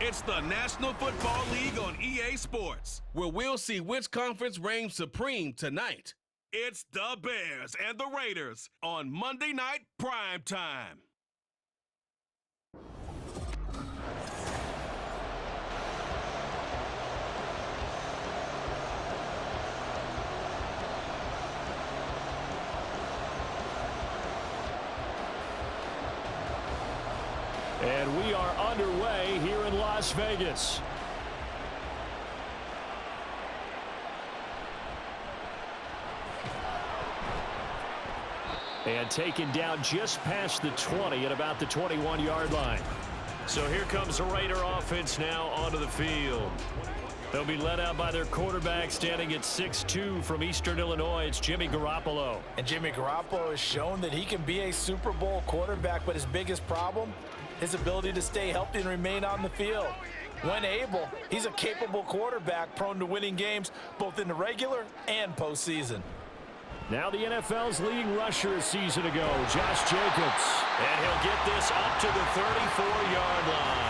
It's the National Football League on EA Sports, where we'll see which conference reigns supreme tonight. It's the Bears and the Raiders on Monday Night Primetime. And we are underway here in Las Vegas. And taken down just past the 20 at about the 21-yard line. So here comes the Raider offense now onto the field. They'll be led out by their quarterback standing at 6'2" from Eastern Illinois. It's Jimmy Garoppolo. And Jimmy Garoppolo has shown that he can be a Super Bowl quarterback, but his biggest problem, his ability to stay healthy and remain on the field. When able, he's a capable quarterback prone to winning games both in the regular and postseason. Now the NFL's leading rusher a season ago, Josh Jacobs. And he'll get this up to the 34-yard line.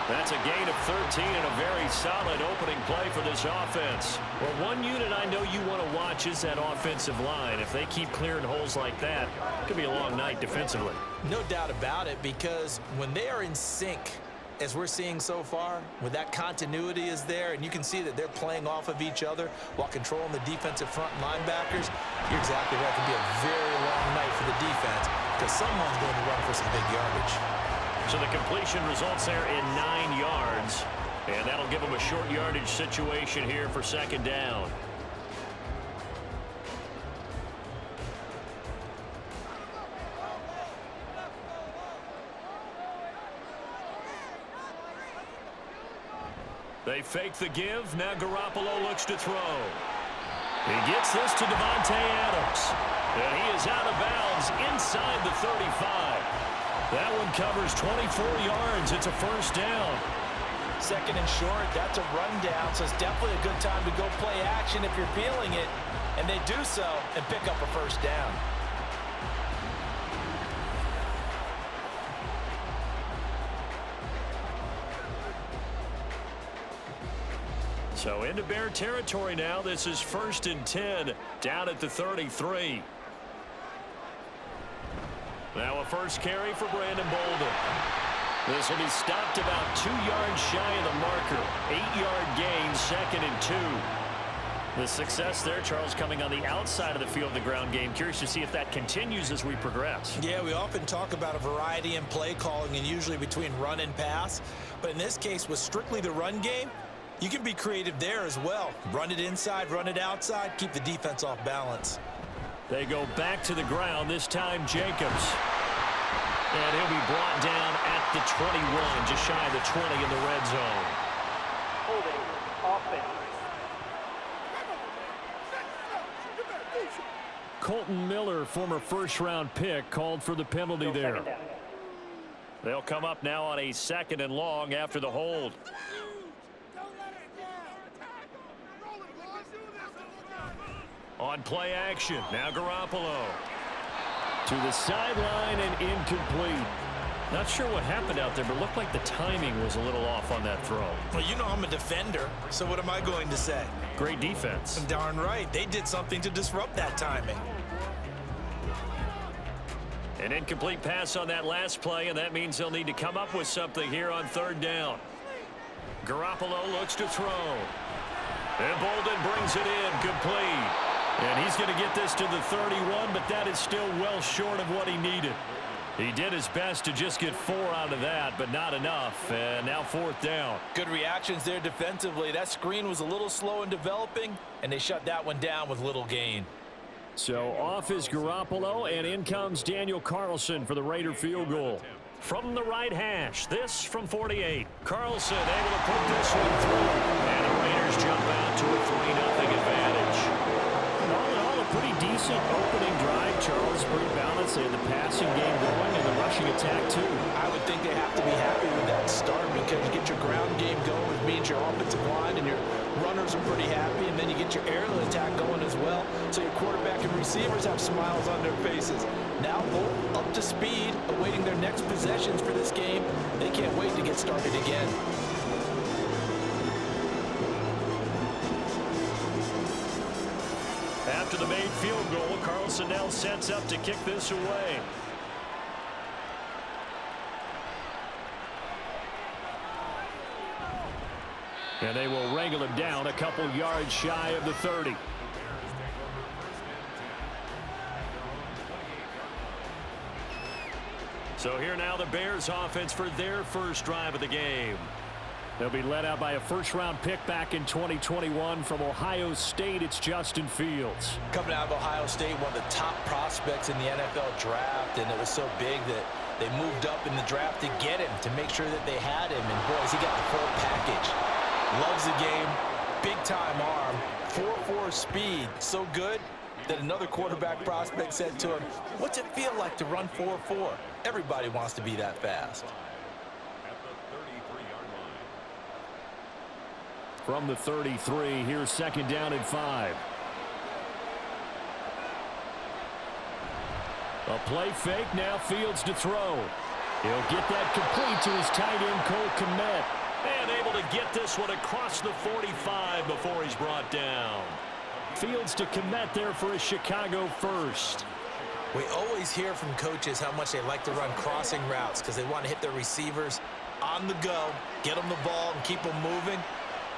That's a gain of 13 and a very solid opening play for this offense. Well, one unit I know you want to watch is that offensive line. If they keep clearing holes like that, it could be a long night defensively. No doubt about it, because when they are in sync, as we're seeing so far, when that continuity is there and you can see that they're playing off of each other while controlling the defensive front linebackers, you're exactly right. It could be a very long night for the defense because someone's going to run for some big yardage. So the completion results there in 9 yards, and that'll give them a short yardage situation here for second down. They fake the give. Now Garoppolo looks to throw. He gets this to Devontae Adams. And he is out of bounds inside the 35. That one covers 24 yards. It's a first down. Second and short, that's a rundown, so it's definitely a good time to go play action if you're feeling it. And they do so and pick up a first down. So into Bear territory now. This is 1st and 10 down at the 33. Now a first carry for Brandon Bolden. This will be stopped about 2 yards shy of the marker. 8-yard gain, 2nd and 2. The success there, Charles, coming on the outside of the field, the ground game. Curious to see if that continues as we progress. Yeah, we often talk about a variety in play calling and usually between run and pass. But in this case, with strictly the run game, you can be creative there as well. Run it inside, run it outside, keep the defense off balance. They go back to the ground, this time Jacobs. And he'll be brought down at the 21, just shy of the 20 in the red zone. Holding offense. Colton Miller, former first-round pick, called for the penalty there. They'll come up now on a 2nd and long after the hold. On play action, now Garoppolo. To the sideline and incomplete. Not sure what happened out there, but looked like the timing was a little off on that throw. Well, you know I'm a defender, so what am I going to say? Great defense. Darn right. They did something to disrupt that timing. An incomplete pass on that last play, and that means they'll need to come up with something here on 3rd down. Garoppolo looks to throw. And Bolden brings it in, complete. And he's going to get this to the 31, but that is still well short of what he needed. He did his best to just get 4 out of that, but not enough. And now 4th down. Good reactions there defensively. That screen was a little slow in developing, and they shut that one down with little gain. So off is Garoppolo, and in comes Daniel Carlson for the Raider field goal. From the right hash, this from 48. Carlson able to put this one through. And the Raiders jump out to a 3-0 advantage. All in all, a pretty decent opening drive, Charles. Pretty balanced. They had the passing game going and the rushing attack, too. I would think they have to be happy with that start because you get your ground game going, which means your offensive line and your runners are pretty happy, and then you get your aerial attack going as well. So your quarterback and receivers have smiles on their faces. Now both up to speed, awaiting their next possessions for this game. They can't wait to get started again. after the made field goal. Carlson now sets up to kick this away. And they will wrangle him down a couple yards shy of the 30. So here now the Bears offense for their first drive of the game. They'll be led out by a first-round pick back in 2021 from Ohio State. It's Justin Fields. Coming out of Ohio State, one of the top prospects in the NFL draft, and it was so big that they moved up in the draft to get him, to make sure that they had him. And, boys, he got the full package. Loves the game, big-time arm, 4.4 speed, so good that another quarterback prospect said to him, "What's it feel like to run 4.4? Everybody wants to be that fast." From the 33, here's second down and 5. A play fake, now Fields to throw. He'll get that complete to his tight end, Cole Kmet. And able to get this one across the 45 before he's brought down. Fields to Kmet there for a Chicago first. We always hear from coaches how much they like to run crossing routes because they want to hit their receivers on the go, get them the ball, and keep them moving.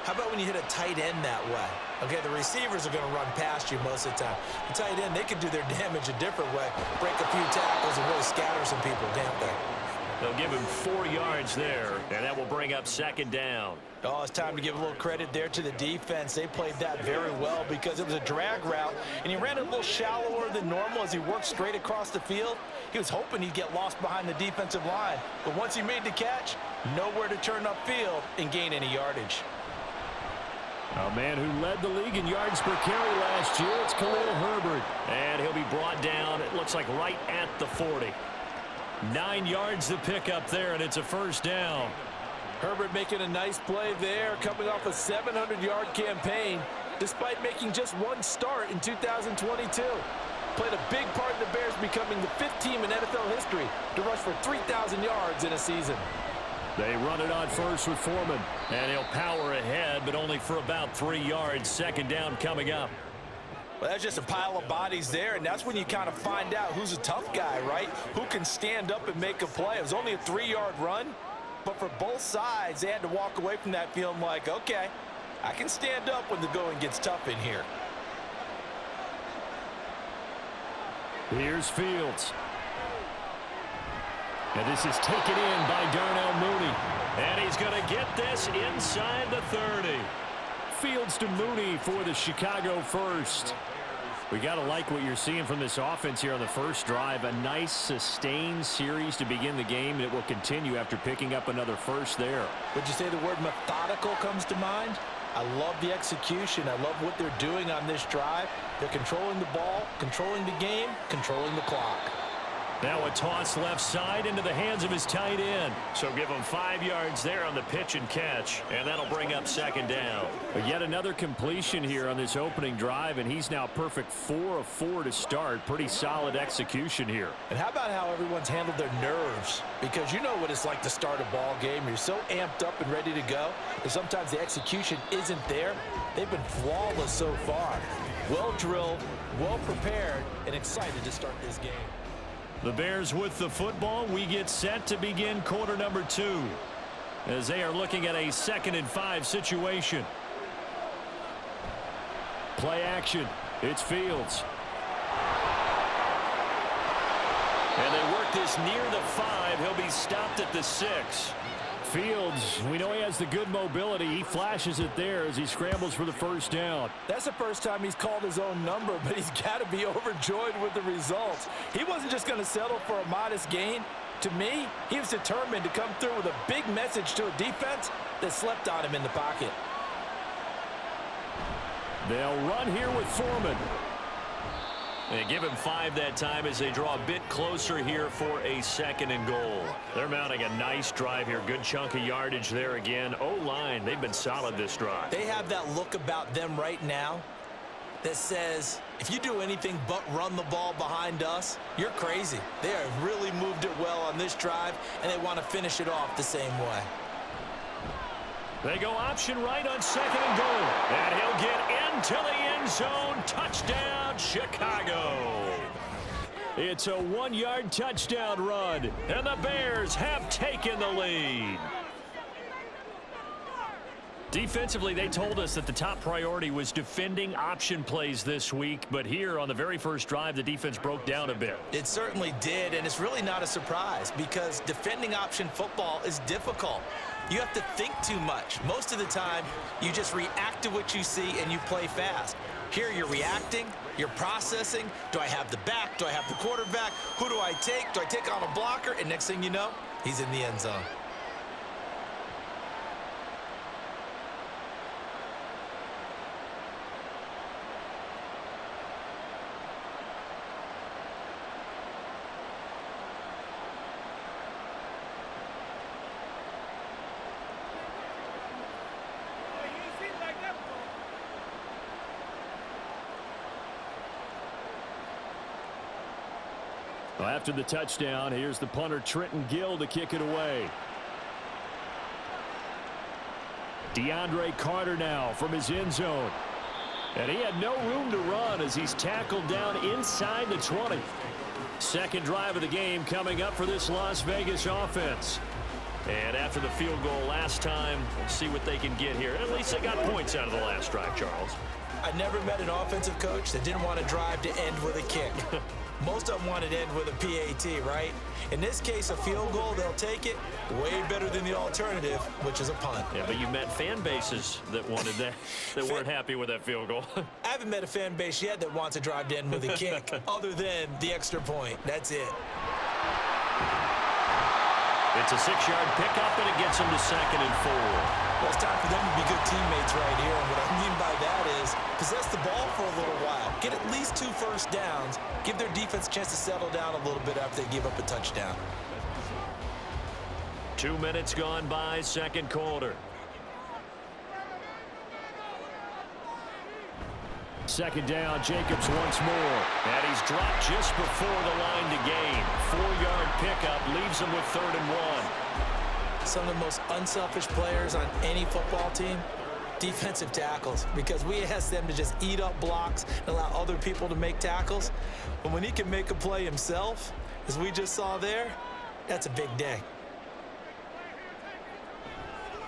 How about when you hit a tight end that way? Okay, the receivers are going to run past you most of the time. The tight end, they can do their damage a different way, break a few tackles and really scatter some people, can't they? They'll give him 4 yards there, and that will bring up second down. Oh, it's time to give a little credit there to the defense. They played that very well because it was a drag route, and he ran a little shallower than normal as he worked straight across the field. He was hoping he'd get lost behind the defensive line, but once he made the catch, nowhere to turn upfield and gain any yardage. A man who led the league in yards per carry last year, it's Khalil Herbert. And he'll be brought down, it looks like right at the 40. 9 yards to pick up there, and it's a first down. Herbert making a nice play there, coming off a 700-yard campaign, despite making just one start in 2022. Played a big part in the Bears becoming the 5th team in NFL history to rush for 3,000 yards in a season. They run it on first with Foreman, and he'll power ahead, but only for about 3 yards. Second down coming up. Well, that's just a pile of bodies there, and that's when you kind of find out who's a tough guy, right? Who can stand up and make a play. It was only a 3-yard run, but for both sides, they had to walk away from that feeling like, okay, I can stand up when the going gets tough in here. Here's Fields. And this is taken in by Darnell Mooney. And he's going to get this inside the 30. Fields to Mooney for the Chicago first. We got to like what you're seeing from this offense here on the first drive. A nice sustained series to begin the game, and it will continue after picking up another first there. Would you say the word methodical comes to mind? I love the execution. I love what they're doing on this drive. They're controlling the ball, controlling the game, controlling the clock. Now a toss left side into the hands of his tight end. So give him 5 yards there on the pitch and catch, and that'll bring up second down. But yet another completion here on this opening drive, and he's now perfect 4 of 4 to start. Pretty solid execution here. And how about how everyone's handled their nerves? Because you know what it's like to start a ball game. You're so amped up and ready to go, and sometimes the execution isn't there. They've been flawless so far. Well drilled, well prepared, and excited to start this game. The Bears with the football. We get set to begin quarter number 2 as they are looking at a 2nd and 5 situation. Play action. It's Fields. And they work this near the 5. He'll be stopped at the 6. Fields, we know he has the good mobility. He flashes it there as he scrambles for the first down. That's the first time he's called his own number, but he's got to be overjoyed with the results. He wasn't just going to settle for a modest gain. To me, he was determined to come through with a big message to a defense that slept on him in the pocket. They'll run here with Foreman. They give him 5 that time as they draw a bit closer here for a 2nd and goal. They're mounting a nice drive here. Good chunk of yardage there again. O-line, they've been solid this drive. They have that look about them right now that says, if you do anything but run the ball behind us, you're crazy. They have really moved it well on this drive, and they want to finish it off the same way. They go option right on 2nd and goal. And he'll get into the end end zone. Touchdown, Chicago. It's a 1-yard touchdown run, and the Bears have taken the lead. Defensively, they told us that the top priority was defending option plays this week, but here on the very first drive, the defense broke down a bit. It certainly did, and it's really not a surprise because defending option football is difficult. You have to think too much. Most of the time, you just react to what you see and you play fast. Here you're reacting, you're processing. Do I have the back? Do I have the quarterback? Who do I take? Do I take on a blocker? And next thing you know, he's in the end zone. Well, after the touchdown, here's the punter Trenton Gill to kick it away. DeAndre Carter now from his end zone. And he had no room to run as he's tackled down inside the 20. Second drive of the game coming up for this Las Vegas offense. And after the field goal last time, we'll see what they can get here. At least they got points out of the last drive, Charles. I never met an offensive coach that didn't want to drive to end with a kick. Most of them wanted to end with a PAT, right? In this case, a field goal, they'll take it. Way better than the alternative, which is a punt. Yeah, but you met fan bases that wanted that, that weren't happy with that field goal. I haven't met a fan base yet that wants to drive to end with a kick, other than the extra point. That's it. It's a 6-yard pickup, and it gets them to 2nd and 4. Well, it's time for them to be good teammates right here. And what I mean by that is possess the ball for a little while. Get at least 2 first downs. Give their defense a chance to settle down a little bit after they give up a touchdown. 2 minutes gone by, second quarter. Second down, Jacobs once more. And he's dropped just before the line to gain. 4-yard pickup leaves him with 3rd and 1. Some of the most unselfish players on any football team, defensive tackles, because we ask them to just eat up blocks and allow other people to make tackles. But when he can make a play himself, as we just saw there, that's a big day.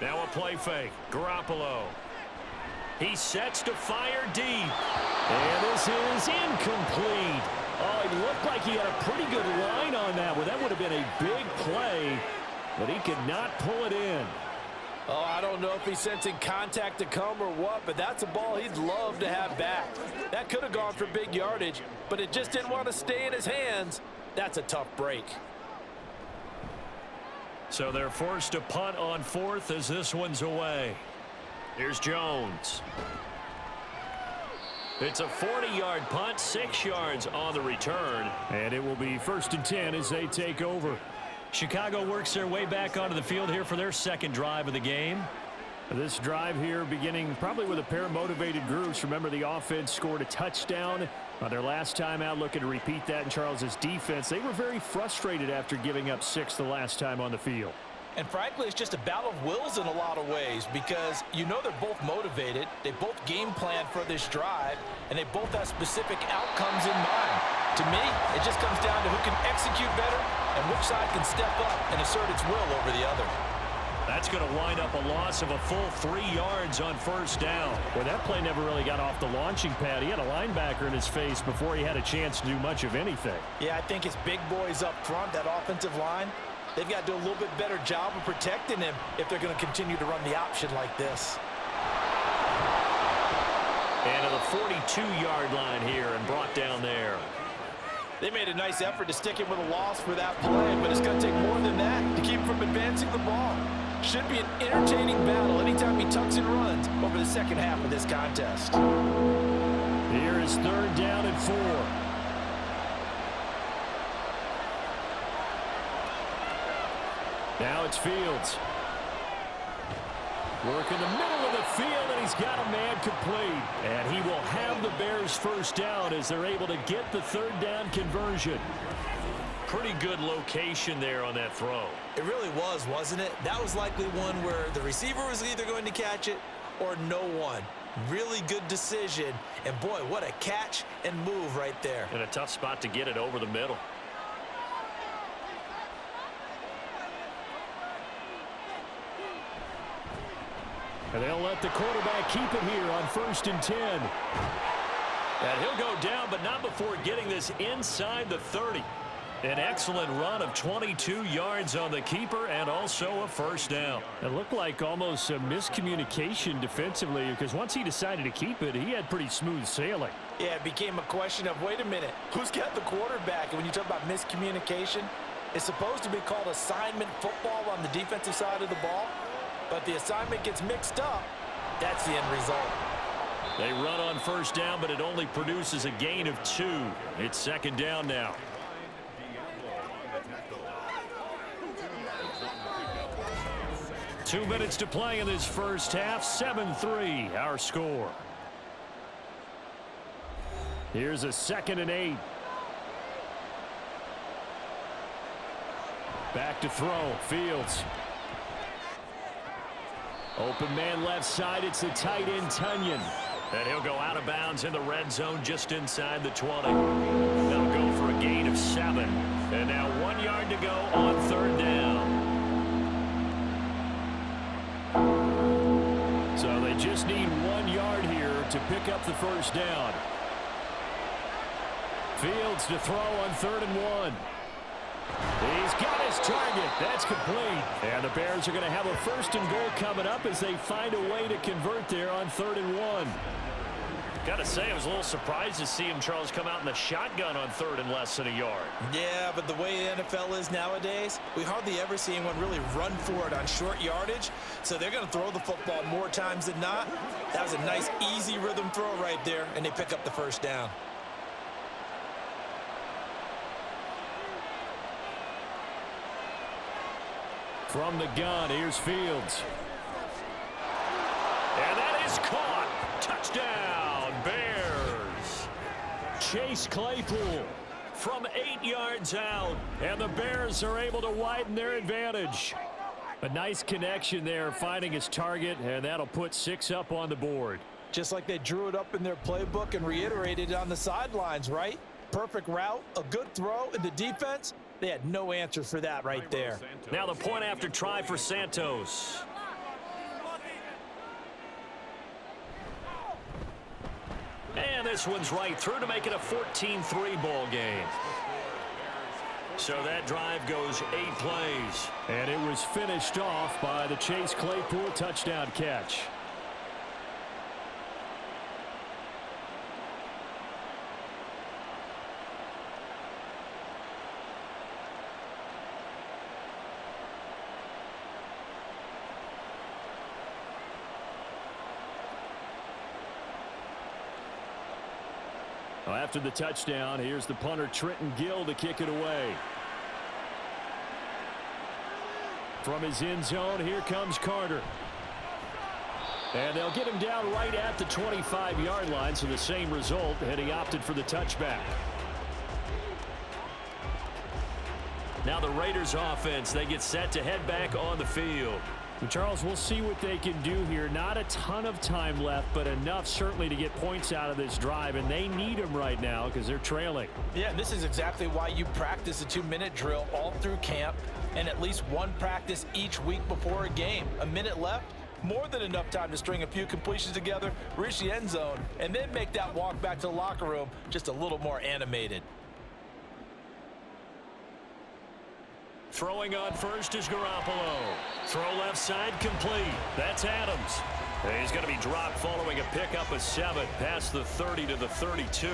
Now a play fake. Garoppolo. He sets to fire deep. And this is incomplete. Oh, it looked like he had a pretty good line on that one. That would have been a big play, but he could not pull it in. Oh, I don't know if he's sensing contact to come or what, but that's a ball he'd love to have back. That could have gone for big yardage, but it just didn't want to stay in his hands. That's a tough break. So they're forced to punt on 4th as this one's away. Here's Jones. It's a 40-yard punt, 6 yards on the return. And it will be 1st and 10 as they take over. Chicago works their way back onto the field here for their second drive of the game. This drive here beginning probably with a pair of motivated groups. Remember, the offense scored a touchdown on their last time out, looking to repeat that in Charles's defense. They were very frustrated after giving up 6 the last time on the field. And frankly, it's just a battle of wills in a lot of ways because you know they're both motivated, they both game plan for this drive, and they both have specific outcomes in mind. To me, it just comes down to who can execute better and which side can step up and assert its will over the other. That's going to wind up a loss of a full 3 yards on 1st down. Well, that play never really got off the launching pad. He had a linebacker in his face before he had a chance to do much of anything. Yeah, I think his big boys up front, that offensive line, they've got to do a little bit better job of protecting him if they're going to continue to run the option like this. And to the 42-yard line here and brought down there. They made a nice effort to stick him with a loss for that play, but it's going to take more than that to keep him from advancing the ball. Should be an entertaining battle anytime he tucks and runs over the second half of this contest. Here is 3rd down and 4. Now it's Fields. Work in the middle of the field, and he's got a man complete. And he will have the Bears 1st down as they're able to get the 3rd down conversion. Pretty good location there on that throw. It really was, wasn't it? That was likely one where the receiver was either going to catch it or no one. Really good decision. And, boy, what a catch and move right there. And a tough spot to get it over the middle. And they'll let the quarterback keep it here on 1st and 10. And he'll go down, but not before getting this inside the 30. An excellent run of 22 yards on the keeper and also a first down. It looked like almost a miscommunication defensively because once he decided to keep it, he had pretty smooth sailing. Yeah, it became a question of, wait a minute, who's got the quarterback? And when you talk about miscommunication, it's supposed to be called assignment football on the defensive side of the ball. But the assignment gets mixed up. That's the end result. They run on first down, but it only produces a gain of 2. It's 2nd down now. Two minutes to play in this first half. 7-3, our score. Here's a 2nd and 8. Back to throw. Fields. Open man left side. It's the tight end, Tunyon. And he'll go out of bounds in the red zone just inside the 20. That'll go for a gain of 7. And now 1 yard to go on 3rd down. So they just need 1 yard here to pick up the first down. Fields to throw on 3rd and 1. He's got his target. That's complete. And the Bears are going to have a 1st and goal coming up as they find a way to convert there on 3rd and 1. Got to say, I was a little surprised to see him, Charles, come out in the shotgun on 3rd and less than a yard. Yeah, but the way the NFL is nowadays, we hardly ever see anyone really run for it on short yardage. So they're going to throw the football more times than not. That was a nice, easy rhythm throw right there, and they pick up the first down. From the gun, here's Fields. And that is caught. Touchdown, Bears. Chase Claypool From 8 yards out. and the Bears are able to widen their advantage. A nice connection there, finding his target, and that'll put 6 up on the board. Just like they drew it up in their playbook and reiterated it on the sidelines, right? Perfect route, a good throw, and the defense, they had no answer for that right there. Now the point after try for Santos. And this one's right through to make it a 14-3 ball game. So that drive goes 8 plays. And it was finished off by the Chase Claypool touchdown catch. Well, after the touchdown, here's the punter Trenton Gill to kick it away. From his end zone, here comes Carter. And they'll get him down right at the 25-yard line, so the same result, and he opted for the touchback. Now the Raiders offense, they get set to head back on the field. And Charles, we'll see what they can do here. Not a ton of time left, but enough certainly to get points out of this drive, and they need them right now because they're trailing. Yeah, and this is exactly why you practice a 2-minute drill all through camp and at least one practice each week before a game. A minute left, more than enough time to string a few completions together, reach the end zone, and then make that walk back to the locker room just a little more animated. Throwing on first is Garoppolo. Throw left side complete. That's Adams. He's going to be dropped following a pickup of 7 past the 30 to the 32.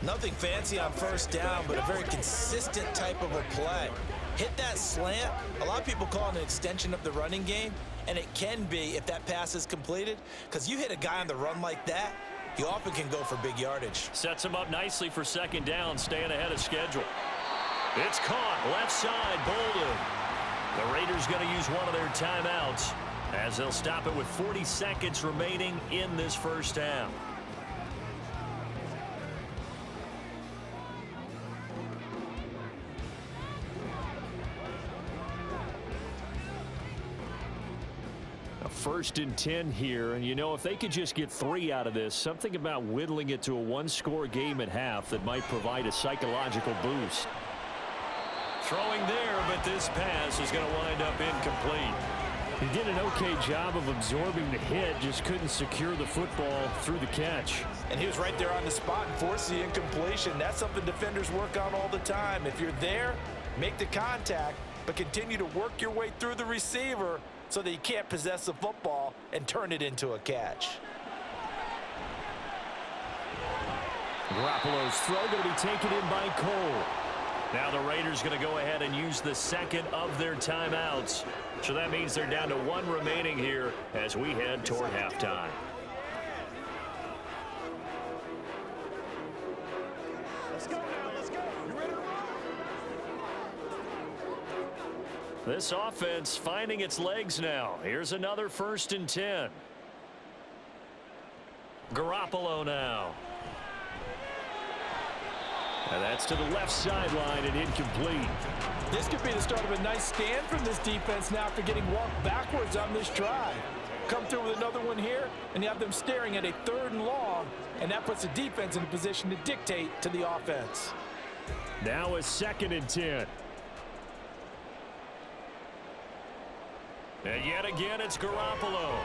Nothing fancy on first down, but a very consistent type of a play. Hit that slant. A lot of people call it an extension of the running game, and it can be if that pass is completed, because you hit a guy on the run like that, you often can go for big yardage. Sets him up nicely for 2nd down, staying ahead of schedule. It's caught, left side, Bolden. The Raiders going to use one of their timeouts as they'll stop it with 40 seconds remaining in this first half. A 1st and 10 here, and if they could just get 3 out of this, something about whittling it to a 1-score game at half that might provide a psychological boost. Throwing there, but this pass is going to wind up incomplete. He did an okay job of absorbing the hit, just couldn't secure the football through the catch. And he was right there on the spot and forced the incompletion. That's something defenders work on all the time. If you're there, make the contact, but continue to work your way through the receiver so that you can't possess the football and turn it into a catch. Garoppolo's throw going to be taken in by Cole. Now the Raiders going to go ahead and use the second of their timeouts. So that means they're down to 1 remaining here as we head toward halftime. Let's go now. Let's go. You ready to roll? This offense finding its legs now. Here's another 1st and 10. Garoppolo now. And that's to the left sideline and incomplete. This could be the start of a nice stand from this defense now after getting walked backwards on this drive. Come through with another one here, and you have them staring at a 3rd and long, and that puts the defense in a position to dictate to the offense. Now a 2nd and 10. And yet again, it's Garoppolo.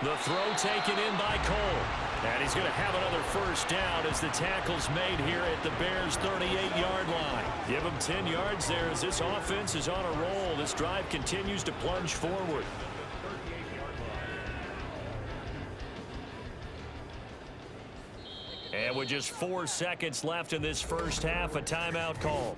The throw taken in by Cole. And he's going to have another 1st down as the tackle's made here at the Bears' 38-yard line. Give him 10 yards there as this offense is on a roll. This drive continues to plunge forward. And with just 4 seconds left in this first half, a timeout call.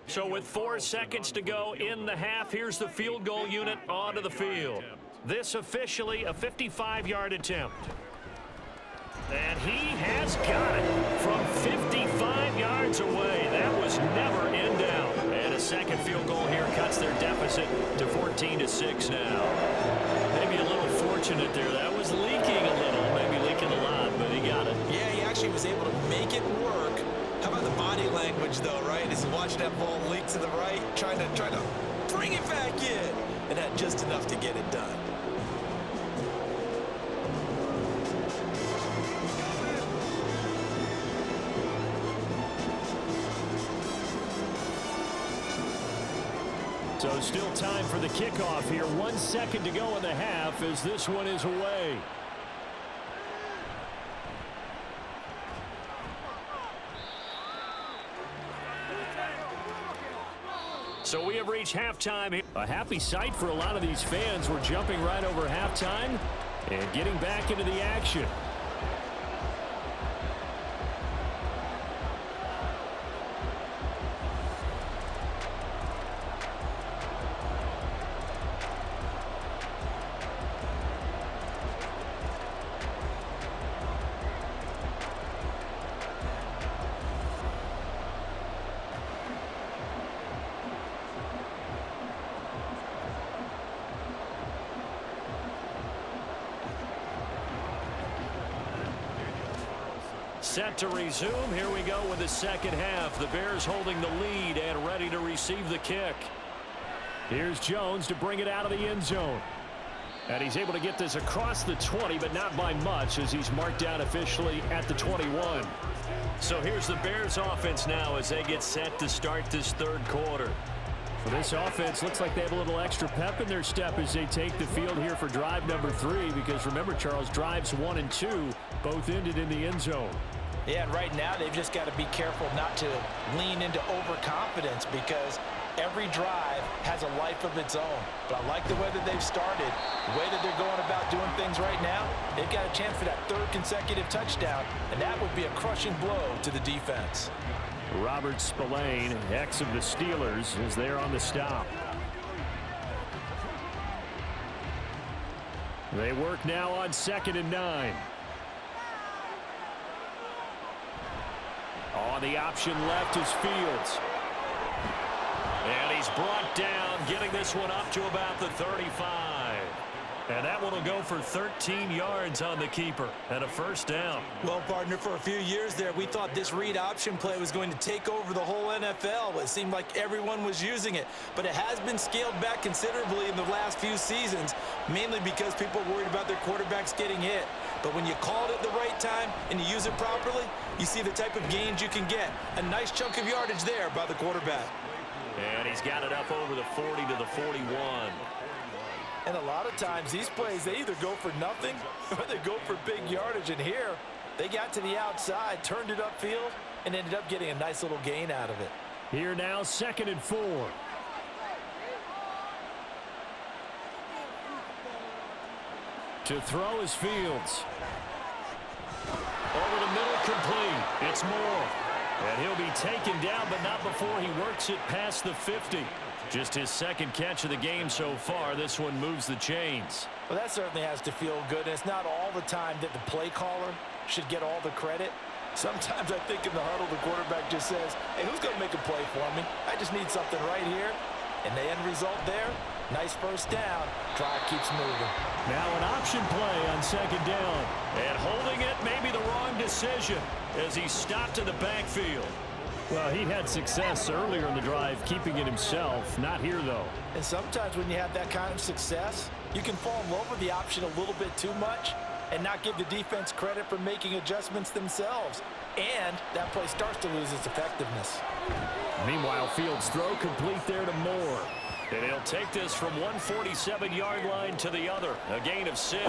So with 4 seconds to go in the half, here's the field goal unit onto the field. This officially a 55-yard attempt. And he has got it from 55 yards away. That was never in doubt. And a second field goal here cuts their deficit to 14-6 now. Maybe a little fortunate there. That was leaking a little, maybe leaking a lot, but he got it. Yeah, he actually was able to make it work. How about the body language, though, right? As he watched that ball leak to the right, trying to bring it back in, and had just enough to get it done. So still time for the kickoff here. 1 second to go in the half as this one is away. So we have reached halftime. A happy sight for a lot of these fans. We're jumping right over halftime and getting back into the action. Set to resume. Here we go with the second half. The Bears holding the lead and ready to receive the kick. Here's Jones to bring it out of the end zone. And he's able to get this across the 20, but not by much as he's marked down officially at the 21. So here's the Bears offense now as they get set to start this third quarter. Well, this offense looks like they have a little extra pep in their step as they take the field here for drive number 3, because remember, Charles, drives 1 and 2 both ended in the end zone. Yeah, and right now they've just got to be careful not to lean into overconfidence, because every drive has a life of its own. But I like the way that they've started, the way that they're going about doing things right now. They've got a chance for that 3rd consecutive touchdown, and that would be a crushing blow to the defense. Robert Spillane, ex of the Steelers, is there on the stop. They work now on 2nd and 9. On the option left is Fields. And he's brought down, getting this one up to about the 35. And that one will go for 13 yards on the keeper and a first down. Well, partner, for a few years there, we thought this read option play was going to take over the whole NFL. It seemed like everyone was using it, but it has been scaled back considerably in the last few seasons, mainly because people are worried about their quarterbacks getting hit. But when you call it at the right time and you use it properly, you see the type of gains you can get. A nice chunk of yardage there by the quarterback. And he's got it up over the 40 to the 41. And a lot of times these plays, they either go for nothing or they go for big yardage. And here, they got to the outside, turned it upfield, and ended up getting a nice little gain out of it. Here now, 2nd and 4. To throw is Fields. Over the middle, complete. It's Moore. And he'll be taken down, but not before he works it past the 50. Just his second catch of the game so far. This one moves the chains. Well, that certainly has to feel good. And it's not all the time that the play caller should get all the credit. Sometimes I think in the huddle, the quarterback just says, hey, who's going to make a play for me? I just need something right here. And the end result there, nice first down. Drive keeps moving. Now an option play on 2nd down. And holding it may be the wrong decision as he stopped in the backfield. Well, he had success earlier in the drive keeping it himself. Not here, though. And sometimes when you have that kind of success, you can fall in love with the option a little bit too much and not give the defense credit for making adjustments themselves. And that play starts to lose its effectiveness. Meanwhile, Fields' throw complete there to Moore. And he'll take this from 147-yard line to the other. A gain of 6.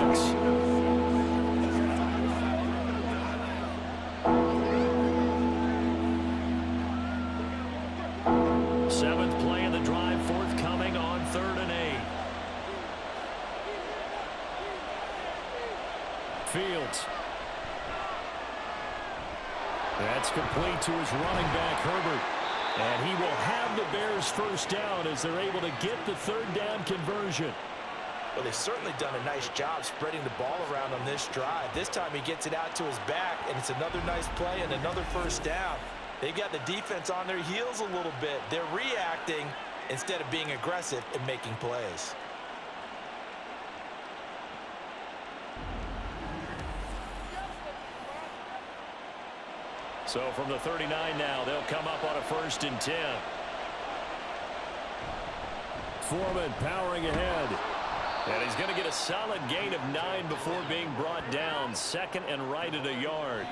Seventh play of the drive, forthcoming on 3rd and 8. Fields. That's complete to his running back, Herbert. And he will have the Bears first down as they're able to get the 3rd down conversion. Well, they've certainly done a nice job spreading the ball around on this drive. This time he gets it out to his back, and it's another nice play and another first down. They've got the defense on their heels a little bit. They're reacting instead of being aggressive and making plays. So from the 39 now, they'll come up on a 1st and 10. Foreman powering ahead. And he's going to get a solid gain of 9 before being brought down. 2nd and right at a yard.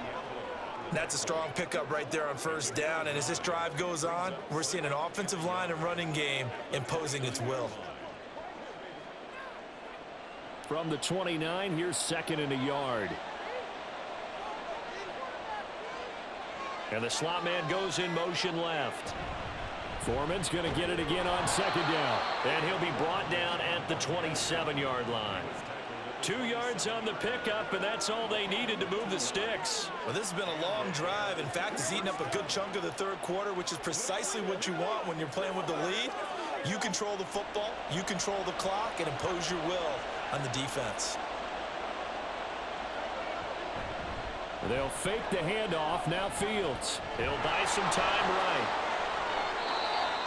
That's a strong pickup right there on 1st down. And as this drive goes on, we're seeing an offensive line and running game imposing its will. From the 29, here's 2nd and a yard. And the slot man goes in motion left. Foreman's going to get it again on 2nd down. And he'll be brought down at the 27-yard line. 2 yards on the pickup, and that's all they needed to move the sticks. Well, this has been a long drive. In fact, it's eaten up a good chunk of the 3rd quarter, which is precisely what you want when you're playing with the lead. You control the football, you control the clock, and impose your will on the defense. They'll fake the handoff. Now Fields. He'll buy some time right.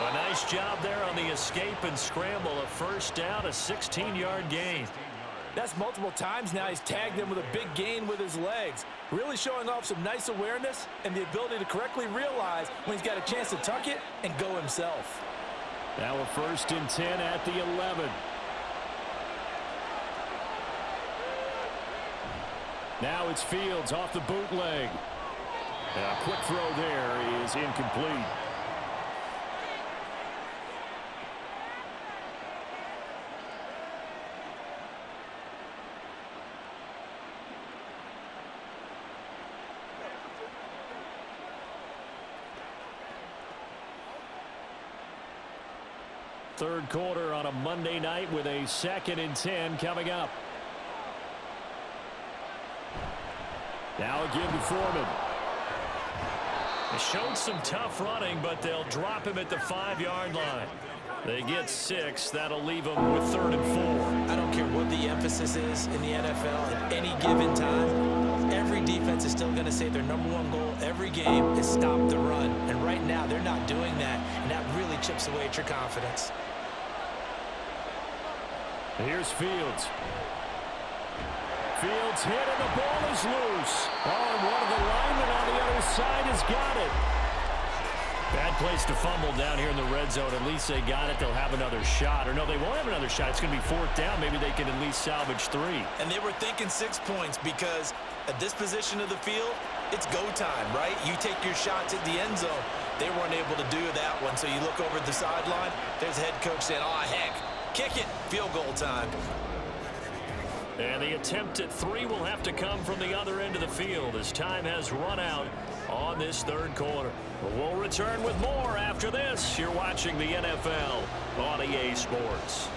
A nice job there on the escape and scramble. A first down, a 16-yard gain. That's multiple times now he's tagged them with a big gain with his legs. Really showing off some nice awareness and the ability to correctly realize when he's got a chance to tuck it and go himself. Now a 1st and 10 at the 11. Now it's Fields off the bootleg. And a quick throw there is incomplete. Third quarter on a Monday night with a 2nd and 10 coming up. Now again to Foreman. They showed some tough running, but they'll drop him at the 5-yard line. They get 6. That'll leave them with 3rd and 4. I don't care what the emphasis is in the NFL at any given time. Every defense is still going to say their #1 goal every game is stop the run. And right now, they're not doing that. And that really chips chips away at your confidence. Here's Fields. Fields hit and the ball is loose. Oh, and one of the linemen on the other side has got it. Bad place to fumble down here in the red zone. At least they got it. They'll have another shot. Or no, they won't have another shot. It's going to be fourth down. Maybe they can at least salvage 3. And they were thinking 6 points because at this position of the field, it's go time, right? You take your shots at the end zone. They weren't able to do that one. So you look over at the sideline. There's the head coach saying, oh, heck, kick it. Field goal time. And the attempt at 3 will have to come from the other end of the field as time has run out on this third quarter. We'll return with more after this. You're watching the NFL on EA Sports.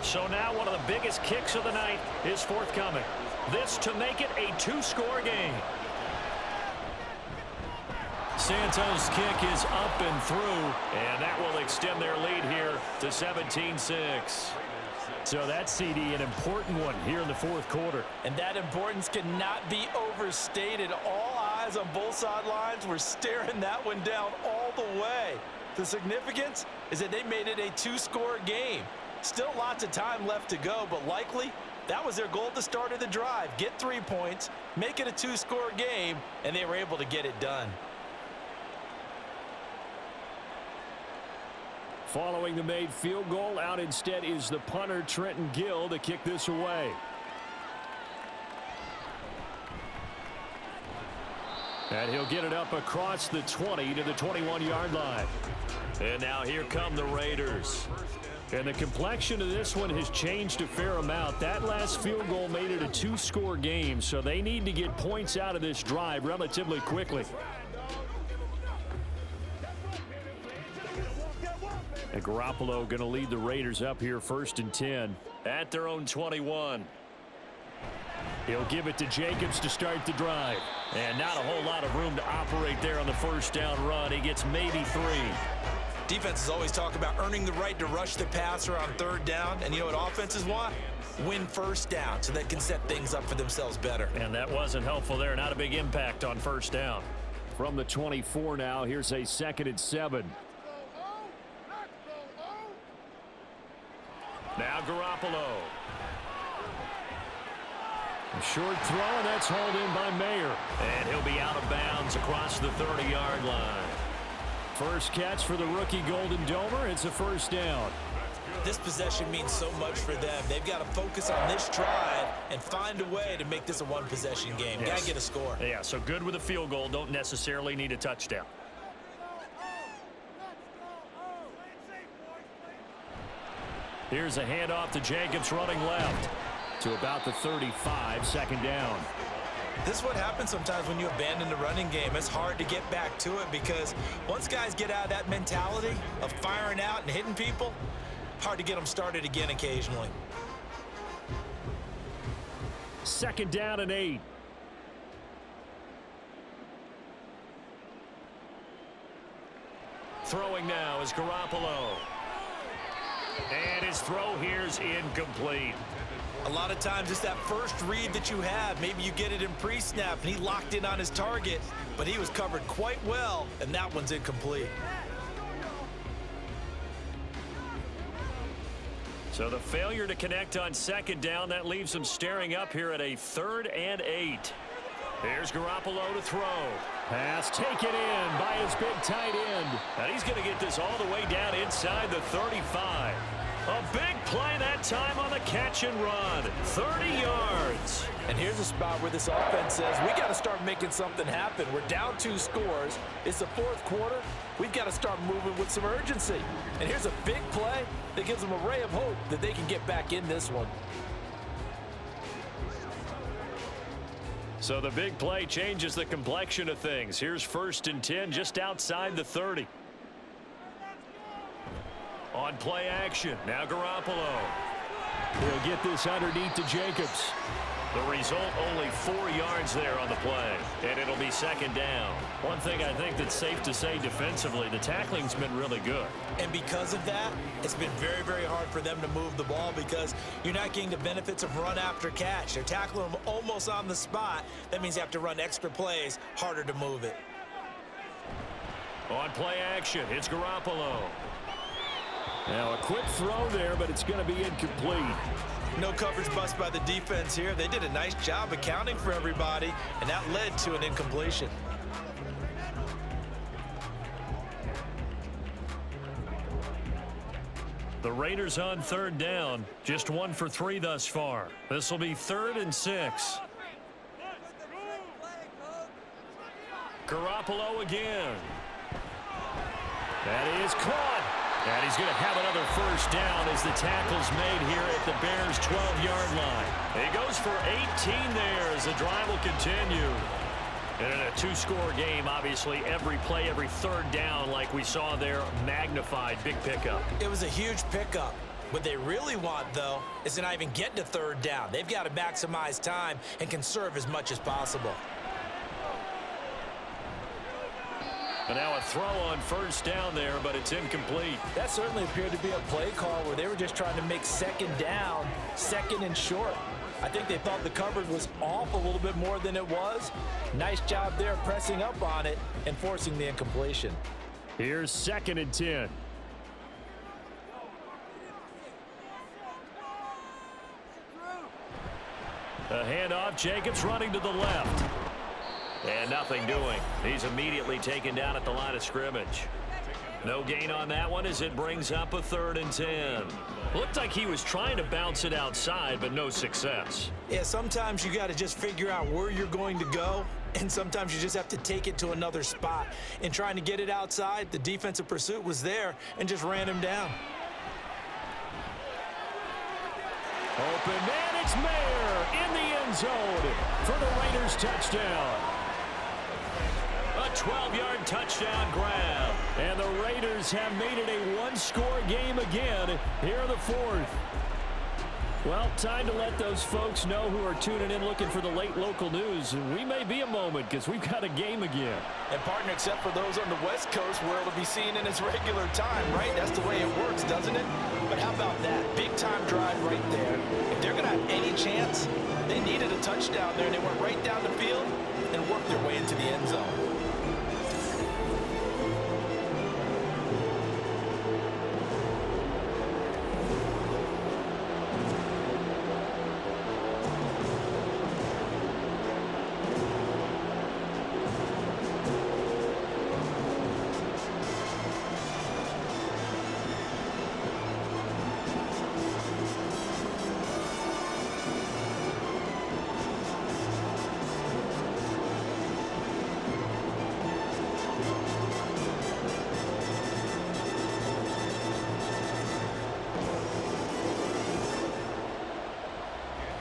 So now one of the biggest kicks of the night is forthcoming. This to make it a 2-score game. Santos' kick is up and through, and that will extend their lead here to 17-6. So that's, CD, an important one here in the fourth quarter. And that importance cannot be overstated. All eyes on both sidelines were staring that one down all the way. The significance is that they made it a 2-score game. Still lots of time left to go, but likely that was their goal at the start of the drive. Get 3 points, make it a 2-score game, and they were able to get it done. Following the made field goal, out instead is the punter, Trenton Gill, to kick this away. And he'll get it up across the 20 to the 21-yard line. And now here come the Raiders. And the complexion of this one has changed a fair amount. That last field goal made it a 2-score game, so they need to get points out of this drive relatively quickly. And Garoppolo going to lead the Raiders up here 1st and 10. At their own 21. He'll give it to Jacobs to start the drive. And not a whole lot of room to operate there on the first down run. He gets maybe 3. Defenses always talk about earning the right to rush the passer on 3rd down. And you know what offenses want? Win 1st down so they can set things up for themselves better. And that wasn't helpful there. Not a big impact on 1st down. From the 24 now, here's a 2nd and 7. Now Garoppolo. A short throw, and that's hauled in by Mayer. And he'll be out of bounds across the 30-yard line. First catch for the rookie Golden Domer. It's a 1st down. This possession means so much for them. They've got to focus on this drive and find a way to make this a one-possession game. Yes. Got to get a score. Yeah, so good with a field goal. Don't necessarily need a touchdown. Here's a handoff to Jacobs running left to about the 35, 2nd down. This is what happens sometimes when you abandon the running game. It's hard to get back to it because once guys get out of that mentality of firing out and hitting people, hard to get them started again occasionally. 2nd down and 8. Throwing now is Garoppolo. And his throw here's incomplete. A lot of times it's that first read that you have. Maybe you get it in pre-snap and he locked in on his target, but he was covered quite well, and that one's incomplete. So the failure to connect on 2nd down, that leaves them staring up here at a 3rd and 8. Here's Garoppolo to throw. Pass taken in by his big tight end. And he's going to get this all the way down inside the 35. A big play that time on the catch and run. 30 yards. And here's a spot where this offense says, we got to start making something happen. We're down 2 scores. It's the 4th quarter. We've got to start moving with some urgency. And here's a big play that gives them a ray of hope that they can get back in this one. So the big play changes the complexion of things. Here's 1st and 10 just outside the 30. On play action, now Garoppolo. He'll get this underneath to Jacobs. The result, only 4 yards there on the play, and it'll be second down. One thing I think that's safe to say defensively, the tackling's been really good. And because of that, it's been very, very hard for them to move the ball because you're not getting the benefits of run after catch. They're tackling them almost on the spot. That means you have to run extra plays, harder to move it. On play action, it's Garoppolo. Now a quick throw there, but it's going to be incomplete. No coverage bust by the defense here. They did a nice job accounting for everybody, and that led to an incompletion. The Raiders on third down, just 1 for 3 thus far. This will be 3rd and 6. Garoppolo again. That is caught. And he's going to have another first down as the tackle's made here at the Bears' 12-yard line. He goes for 18 there as the drive will continue. And in a 2-score game, obviously, every play, every third down, like we saw there, magnified. Big pickup. It was a huge pickup. What they really want, though, is to not even get to third down. They've got to maximize time and conserve as much as possible. And now a throw on first down there, but it's incomplete. That certainly appeared to be a play call where they were just trying to make second down, second and short. I think they thought the coverage was off a little bit more than it was. Nice job there pressing up on it and forcing the incompletion. Here's 2nd and 10. A handoff, Jacobs running to the left. And nothing doing. He's immediately taken down at the line of scrimmage. No gain on that one as it brings up a 3rd and 10. Looked like he was trying to bounce it outside, but no success. Yeah, sometimes you got to just figure out where you're going to go, and sometimes you just have to take it to another spot. In trying to get it outside, the defensive pursuit was there and just ran him down. Open man, it's Mayer in the end zone for the Raiders touchdown. A 12-yard touchdown grab. And the Raiders have made it a 1-score game again here in the 4th. Well, time to let those folks know who are tuning in looking for the late local news. We may be a moment because we've got a game again. And partner, except for those on the West Coast where it'll be seen in its regular time, right? That's the way it works, doesn't it? But how about that? Big time drive right there. If they're going to have any chance, they needed a touchdown there, and they went right down the field and worked their way into the end zone.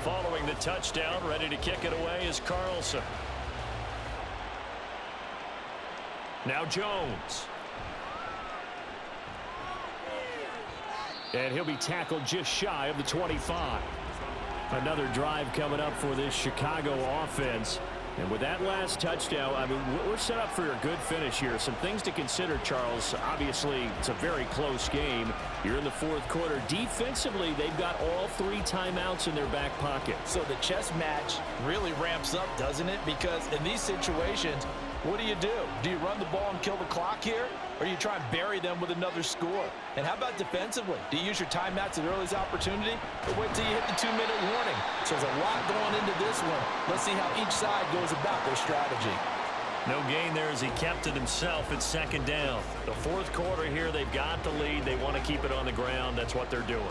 Following the touchdown, ready to kick it away is Carlson. Now Jones. And he'll be tackled just shy of the 25. Another drive coming up for this Chicago offense. And with that last touchdown, I mean, we're set up for a good finish here. Some things to consider, Charles. Obviously, it's a very close game. You're in the 4th quarter. Defensively, they've got all 3 timeouts in their back pocket. So the chess match really ramps up, doesn't it? Because in these situations, what do? Do you run the ball and kill the clock here? Or do you try and bury them with another score? And how about defensively? Do you use your timeouts at earliest opportunity? Or wait till you hit the 2-minute warning? So there's a lot going into this one. Let's see how each side goes about their strategy. No gain there as he kept it himself at 2nd down. The 4th quarter here, they've got the lead. They want to keep it on the ground. That's what they're doing.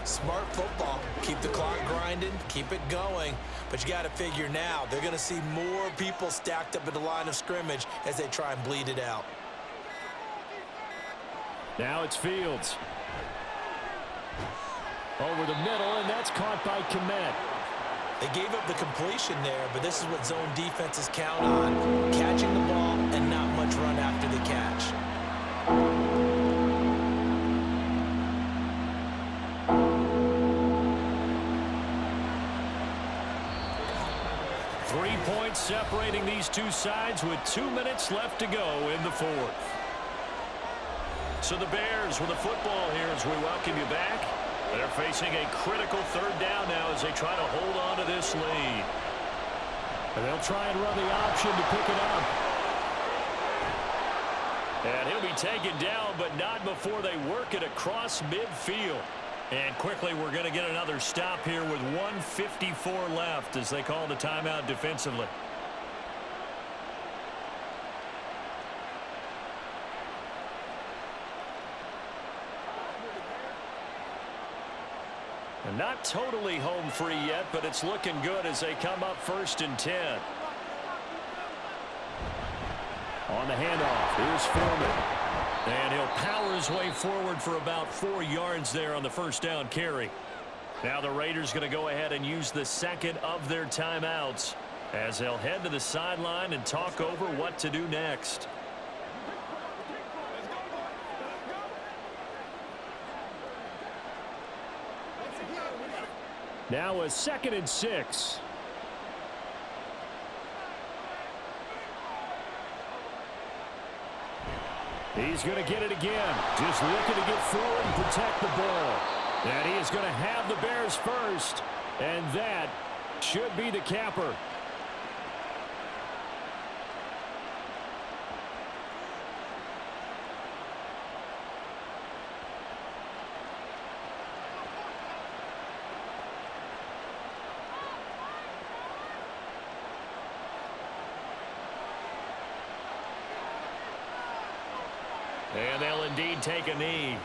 Smart football. Keep the clock grinding, keep it going. But you got to figure now, they're going to see more people stacked up at the line of scrimmage as they try and bleed it out. Now it's Fields. Over the middle, and that's caught by Kmet. They gave up the completion there, but this is what zone defenses count on. Catching the ball and not much run after the catch. 3 points separating these two sides with 2 minutes left to go in the fourth. So the Bears with the football here as we welcome you back. They're facing a critical third down now as they try to hold on to this lead. And they'll try and run the option to pick it up. And he'll be taken down, but not before they work it across midfield. And quickly we're going to get another stop here with 1:54 left as they call the timeout defensively. And not totally home free yet, but it's looking good as they come up 1st and 10. On the handoff, here's Foreman. And he'll power his way forward for about 4 yards there on the first down carry. Now the Raiders going to go ahead and use the second of their timeouts as they'll head to the sideline and talk over what to do next. Now a 2nd and 6. He's going to get it again. Just looking to get forward and protect the ball. And he is going to have the Bears first. And that should be the capper. And they'll indeed take a knee.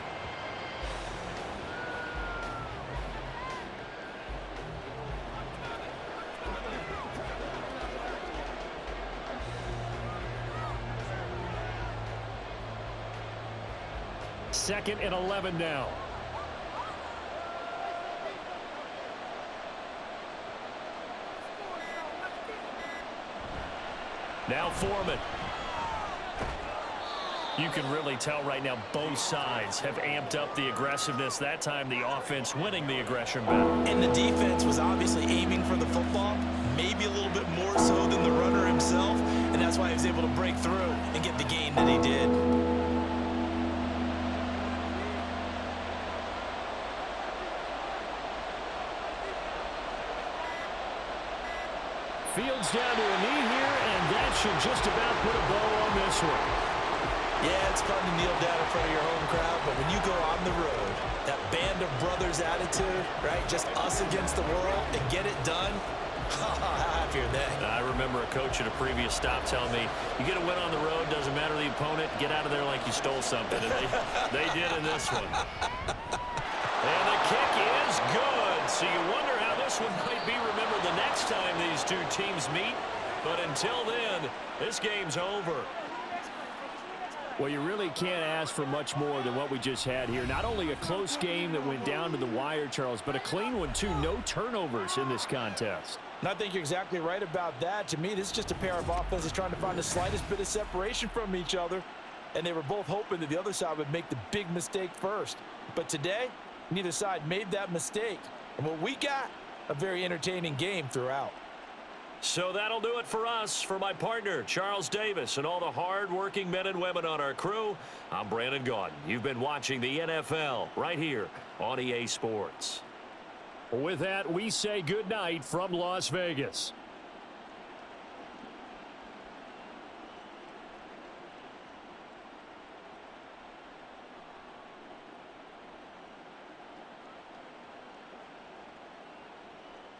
Second and 11 now. Now Foreman. You can really tell right now both sides have amped up the aggressiveness. That time the offense winning the aggression battle. And the defense was obviously aiming for the football, maybe a little bit more so than the runner himself, and that's why he was able to break through and get the gain that he did. Fields down to a knee here, and that should just about put a bow on this one. Yeah, it's fun to kneel down in front of your home crowd, but when you go on the road, that band of brothers attitude, right, just us against the world, and get it done, how happy are they? I remember a coach at a previous stop telling me, you get a win on the road, doesn't matter the opponent, get out of there like you stole something. And they did in this one. And the kick is good. So you wonder how this one might be remembered the next time these two teams meet. But until then, this game's over. Well, you really can't ask for much more than what we just had here. Not only a close game that went down to the wire, Charles, but a clean one, too. No turnovers in this contest. And I think you're exactly right about that. To me, this is just a pair of offenses trying to find the slightest bit of separation from each other. And they were both hoping that the other side would make the big mistake first. But today, neither side made that mistake. And what we got, a very entertaining game throughout. So that'll do it for us. For my partner, Charles Davis, and all the hard-working men and women on our crew, I'm Brandon Gaudin. You've been watching the NFL right here on EA Sports. With that, we say good night from Las Vegas.